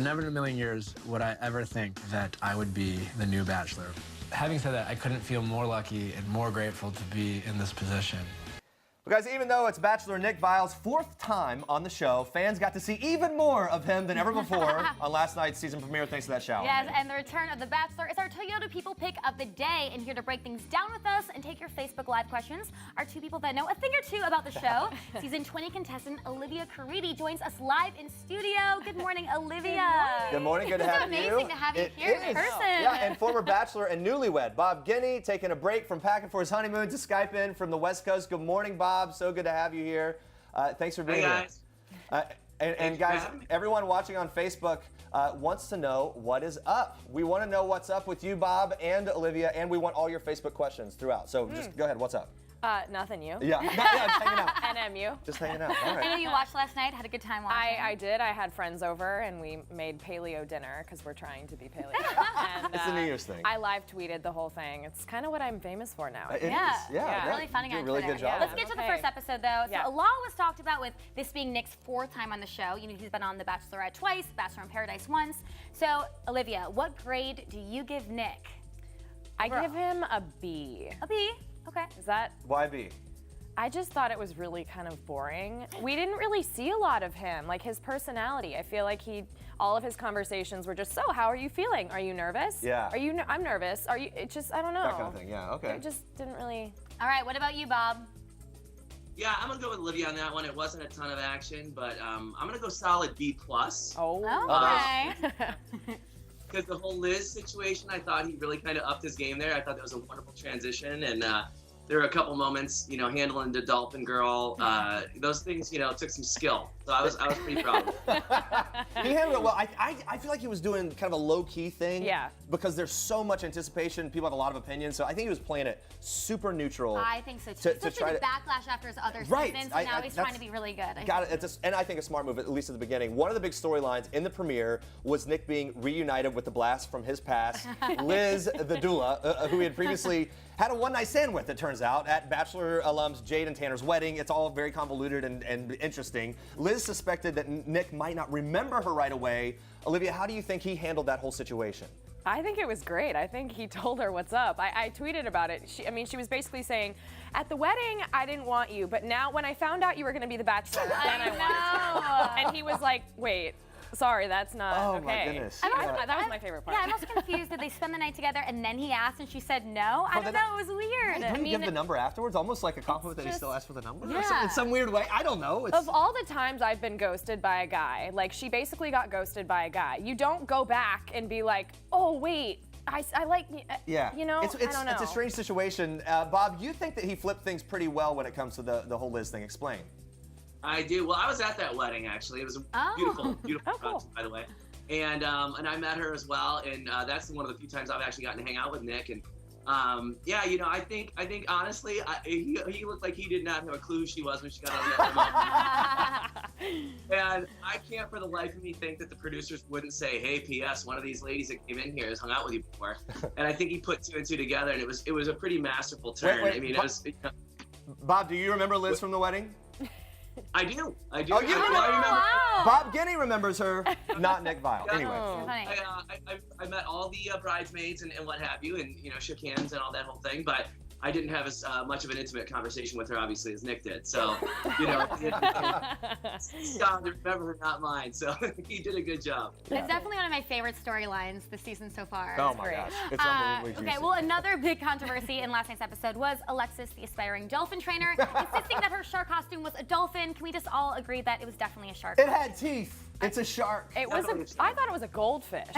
never in a million years would I ever think that I would be the new Bachelor. Having said that, I couldn't feel more lucky and more grateful to be in this position. Well, guys, even though it's Bachelor Nick Viall's 4th time on the show, fans got to see even more of him than ever before on last night's season premiere thanks to that shower. Yes, and the return of The Bachelor is our Toyota People Pick of the Day. And here to break things down with us and take your Facebook Live questions are two people that know a thing or two about the show. Season 20 contestant Olivia Caridi joins us live in studio. Good morning, Olivia. Good morning, good to have you. It's amazing to have you here in person. Yeah, and former Bachelor and newlywed Bob Guiney taking a break from packing for his honeymoon to Skype in from the West Coast. Good morning, Bob. So good to have you here. Thanks for being here. And guys, everyone watching on Facebook wants to know what is up. We want to know what's up with you, Bob and Olivia, and we want all your Facebook questions throughout. So just go ahead. What's up? Nothing, you. Yeah, just hanging out. NMU. Just hanging out. All right. I know you watched last night, had a good time watching. I did. I had friends over and we made paleo dinner because we're trying to be paleo. And, it's a New Year's thing. I live tweeted the whole thing. It's kind of what I'm famous for now. It is. Yeah. Really funny on really Twitter. good job. Let's get to the first episode though. So Yeah. a lot was talked about with this being Nick's 4th time on the show. You know, he's been on The Bachelorette twice, Bachelor in Paradise once. So Olivia, what grade do you give Nick? I give him a B. A B. Okay. Is that? Why B? I just thought it was really kind of boring. We didn't really see a lot of him, like his personality. I feel like all of his conversations were just, so how are you feeling? Are you nervous? Yeah. I'm nervous. Are you, it just, I don't know. That kind of thing, yeah, okay. It just didn't really. All right, what about you, Bob? Yeah, I'm gonna go with Olivia on that one. It wasn't a ton of action, but I'm gonna go solid B+. Oh. Okay. Because the whole Liz situation, I thought he really kind of upped his game there. I thought that was a wonderful transition, and there were a couple moments, you know, handling the dolphin girl. Those things, you know, took some skill. So I was pretty proud of it. He handled it well. I feel like he was doing kind of a low-key thing. Yeah. Because there's so much anticipation. People have a lot of opinions. So I think he was playing it super neutral. I think so too. Especially the backlash after his other seasons. So now he's trying to be really good. And I think a smart move, at least at the beginning. One of the big storylines in the premiere was Nick being reunited with the blast from his past, Liz, the doula, who he had previously had a one-night stand with, it turns out, at Bachelor alums Jade and Tanner's wedding. It's all very convoluted and interesting. Liz suspected that Nick might not remember her right away. Olivia, how do you think he handled that whole situation? I think it was great. I think he told her what's up. I tweeted about it. She was basically saying, at the wedding, I didn't want you, but now when I found out you were going to be the Bachelor, then I wanted you. And he was like, wait. Sorry, that's not okay. Oh my goodness. That was my favorite part. Yeah, I'm also confused. Did they spend the night together and then he asked and she said no? I don't know. It was weird. Didn't he give the number afterwards? Almost like a compliment that he still asked for the number? Yeah. In some weird way. I don't know. Of all the times I've been ghosted by a guy, like she basically got ghosted by a guy. You don't go back and be like, oh, wait. I like, yeah. You know, I don't know. It's a strange situation. Bob, you think that he flipped things pretty well when it comes to the whole Liz thing. Explain. I do. Well, I was at that wedding actually. It was a beautiful production, by the way. And I met her as well, and that's one of the few times I've actually gotten to hang out with Nick. And yeah, you know, I think honestly, he looked like he did not have a clue who she was when she got on the other mic. And I can't for the life of me think that the producers wouldn't say, hey, P.S., one of these ladies that came in here has hung out with you before. And I think he put 2 and 2 together, and it was a pretty masterful turn. Wait, I mean, it was. You know, Bob, do you remember Liz from the wedding? I do. Oh, you remember? Wow. Bob Guiney remembers her, not Nick Viall. Yeah. Anyway. I met all the bridesmaids and what have you, and you know, shook hands and all that whole thing. But I didn't have as much of an intimate conversation with her, obviously, as Nick did. So, you know, Scott, remember her, not mine. So he did a good job. It's definitely one of my favorite storylines this season so far. Oh my gosh, it's unbelievably juicy. Okay, well, another big controversy in last night's episode was Alexis, the aspiring dolphin trainer, insisting that her shark costume was a dolphin. Can we just all agree that it was definitely a shark? It had teeth. It's a shark. I thought it was a goldfish.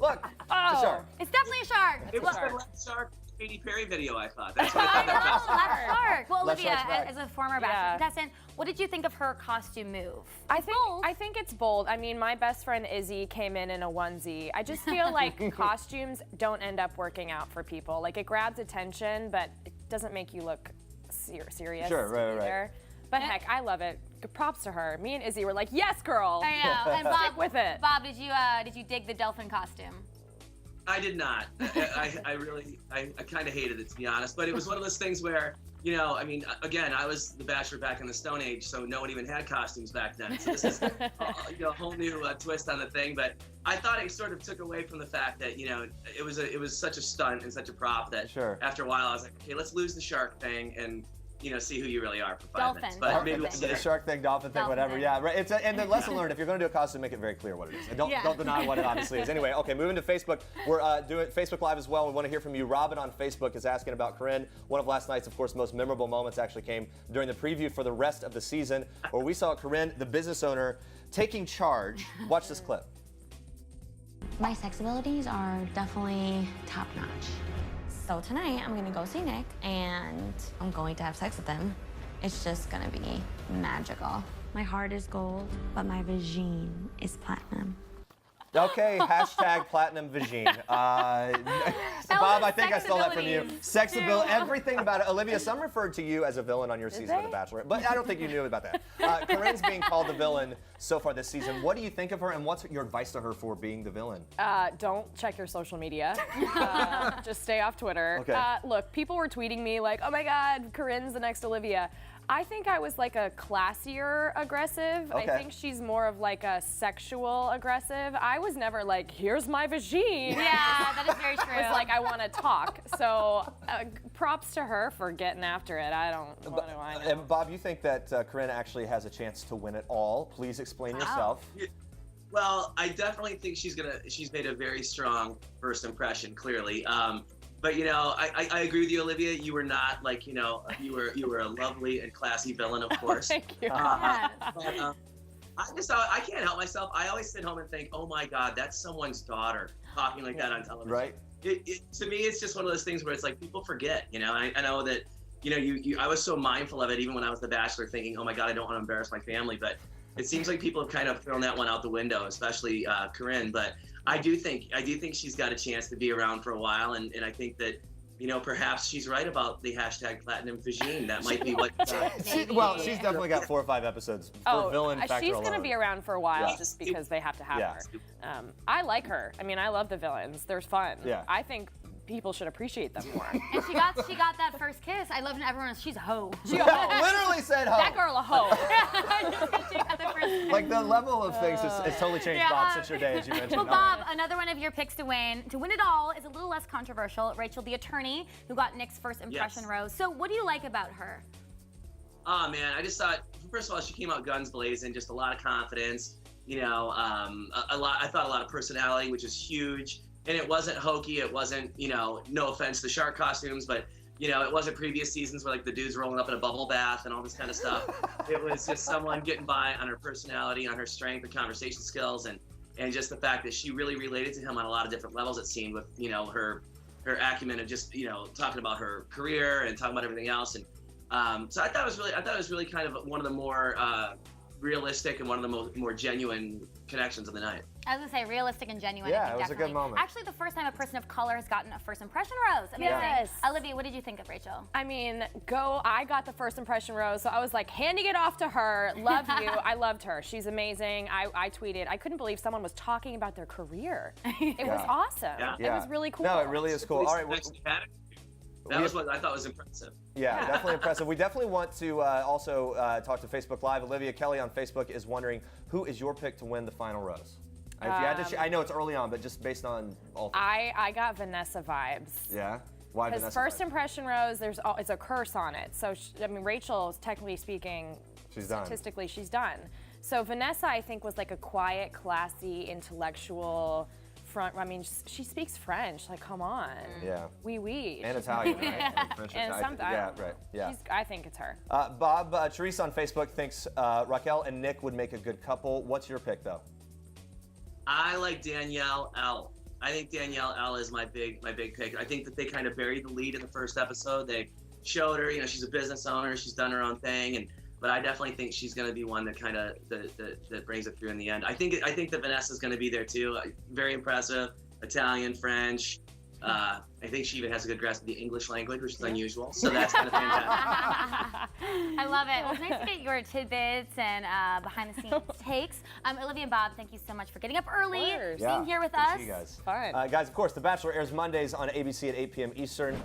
Look, it's a shark. It's definitely a shark. It was the left shark Katy Perry video, I thought. That's what I I know, left shark. Well, Left Olivia, shark's back. as a former Bachelor contestant, what did you think of her costume move? I think it's bold. I mean, my best friend Izzy came in a onesie. I just feel like costumes don't end up working out for people. Like, it grabs attention, but it doesn't make you look serious. Sure, right. But heck, I love it. Props to her. Me and Izzy were like, yes, girl. I know. And Bob, Stick with it. Bob, did you dig the dolphin costume? I did not. I really kind of hated it, to be honest. But it was one of those things where, you know, I mean, again, I was the Bachelor back in the Stone Age, so no one even had costumes back then. So this is you know, a whole new twist on the thing. But I thought it sort of took away from the fact that, you know, it was such a stunt and such a prop that after a while I was like, okay, let's lose the shark thing and, you know, see who you really are for 5 minutes. But maybe we'll see the shark thing, dolphin thing, whatever. Yeah, right. It's and the lesson learned: if you're going to do a costume, make it very clear what it is, and don't deny what it obviously is. Anyway, okay, moving to Facebook. We're doing Facebook Live as well. We want to hear from you. Robin on Facebook is asking about Corinne. One of last night's, of course, most memorable moments actually came during the preview for the rest of the season, where we saw Corinne, the business owner, taking charge. Watch this clip. My sex abilities are definitely top notch. So tonight I'm gonna go see Nick and I'm going to have sex with him. It's just gonna be magical. My heart is gold, but my vagine is platinum. Okay, hashtag platinum vagine. Bob, I think I stole that from you. Sex ability, everything about it. Olivia, some referred to you as a villain on your season of The Bachelor, but I don't think you knew about that. Corinne's being called the villain so far this season. What do you think of her, and what's your advice to her for being the villain? Don't check your social media. Just stay off Twitter. Okay. Look, people were tweeting me like, oh my God, Corinne's the next Olivia. I think I was like a classier aggressive. Okay. I think she's more of like a sexual aggressive. I was never like, here's my vagine. Yeah, that is very true. It was like, I want to talk. So props to her for getting after it. What do I know? And Bob, you think that Corinne actually has a chance to win it all? Please explain yourself. Well, I definitely think she's made a very strong first impression, clearly. But you know, I agree with you, Olivia. You were not like, you know, you were a lovely and classy villain, of course. Thank you. But, I can't help myself. I always sit home and think, oh my God, that's someone's daughter talking like that on television. Right. To me, it's just one of those things where it's like people forget. You know, I know that, you know, I was so mindful of it even when I was the Bachelor, thinking, oh my God, I don't want to embarrass my family. But it seems like people have kind of thrown that one out the window, especially Corinne. But I do think she's got a chance to be around for a while, and I think that, you know, perhaps she's right about the hashtag platinum vagine. That might be what. She's definitely got 4 or 5 episodes for villain factor she's alone. going to be around for a while just because they have to have her. I like her. I mean, I love the villains. They're fun. Yeah. I think people should appreciate them more. And she got that first kiss. I love when everyone she's a hoe. Literally said hoe. That girl a hoe. She got the first Like the level of things has totally changed, Bob, since your day, as you mentioned. Well, Bob, another one of your picks to win it all is a little less controversial. Rachel, the attorney, who got Nick's first impression rose. So what do you like about her? Oh man, I just thought, first of all, she came out guns blazing, just a lot of confidence. You know, I thought a lot of personality, which is huge. And it wasn't hokey. It wasn't, you know, no offense to the shark costumes, but, you know, it wasn't previous seasons where like the dude's rolling up in a bubble bath and all this kind of stuff. It was just someone getting by on her personality, on her strength and conversation skills, and just the fact that she really related to him on a lot of different levels, it seemed, with, you know, her acumen of just, you know, talking about her career and talking about everything else. And so I thought it was really kind of one of the more realistic and one of the more genuine connections of the night. I was gonna say realistic and genuine. Yeah, I think it was a good moment. Actually, the first time a person of color has gotten a first impression rose. Amazing. Yes. Olivia, what did you think of Rachel? I mean, I got the first impression rose, so I was like handing it off to her. Love you. I loved her. She's amazing. I tweeted, I couldn't believe someone was talking about their career. It was awesome. Yeah. It was really cool. No, it really is cool. All right. That was what I thought was impressive. Yeah, definitely impressive. We definitely want to also talk to Facebook Live. Olivia Kelly on Facebook is wondering, who is your pick to win the final rose? If you had to, I know it's early on, but just based on all. I got Vanessa vibes. Yeah. Why Vanessa? Because first impression rose, it's a curse on it. So I mean, Rachel, technically speaking, statistically, she's done. So Vanessa, I think, was like a quiet, classy, intellectual. I mean, she speaks French. Like, come on. Yeah. Oui. And Italian, right? French, and sometimes. Yeah, right. Yeah. I think it's her. Bob, Teresa on Facebook thinks Raquel and Nick would make a good couple. What's your pick, though? I like Danielle L. I think Danielle L is my big pick. I think that they kind of buried the lead in the first episode. They showed her, you know, she's a business owner. She's done her own thing, but I definitely think she's going to be one that kind of that brings it through in the end. I think that Vanessa's going to be there too. Very impressive, Italian, French, I think she even has a good grasp of the English language, which is unusual. So that's kind of fantastic. I love it. Well, it's nice to get your tidbits and behind-the-scenes takes. Olivia and Bob, thank you so much for getting up early, being here with us. See you guys. Fun. Guys, of course, The Bachelor airs Mondays on ABC at 8 p.m. Eastern.